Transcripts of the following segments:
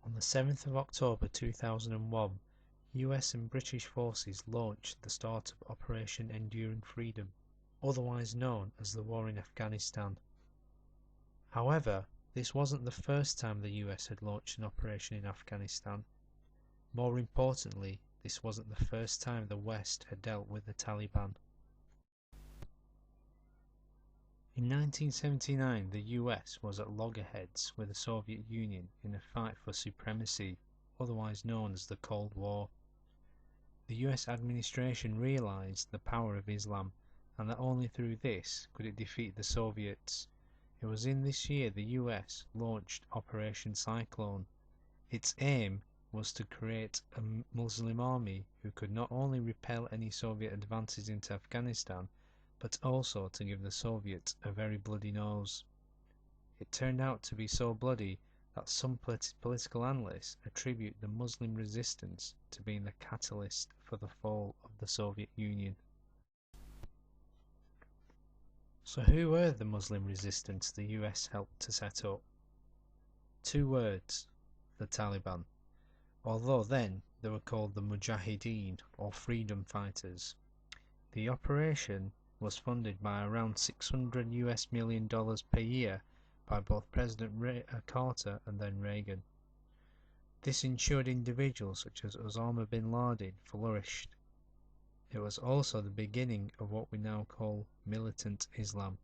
On the 7th of October 2001, US and British forces launched the start of Operation Enduring Freedom, otherwise known as the War in Afghanistan. However, this wasn't the first time the US had launched an operation in Afghanistan. More importantly, this wasn't the first time the West had dealt with the Taliban. In 1979, the US was at loggerheads with the Soviet Union in a fight for supremacy, otherwise known as the Cold War. The US administration realized the power of Islam, and that only through this could it defeat the Soviets. It was in this year the US launched Operation Cyclone. Its aim was to create a Muslim army who could not only repel any Soviet advances into Afghanistan, but also to give the Soviets a very bloody nose. It turned out to be so bloody that some political analysts attribute the Muslim resistance to being the catalyst for the fall of the Soviet Union. So who were the Muslim resistance the US helped to set up? Two words: the Taliban, although then they were called the Mujahideen or Freedom Fighters. The operation was funded by around $600 million per year by both President Carter and then Reagan. This ensured individuals such as Osama bin Laden flourished. It was also the beginning of what we now call militant Islam.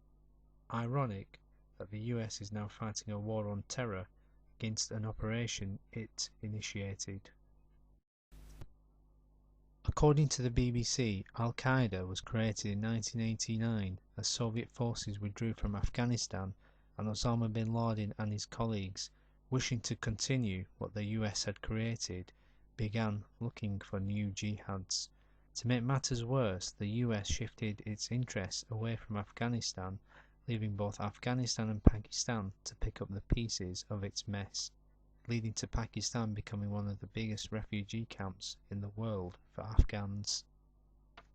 Ironic that the US is now fighting a war on terror against an operation it initiated. According to the BBC, Al-Qaeda was created in 1989 as Soviet forces withdrew from Afghanistan, and Osama bin Laden and his colleagues, wishing to continue what the US had created, began looking for new jihads. To make matters worse, the US shifted its interests away from Afghanistan, leaving both Afghanistan and Pakistan to pick up the pieces of its mess, leading to Pakistan becoming one of the biggest refugee camps in the world for Afghans.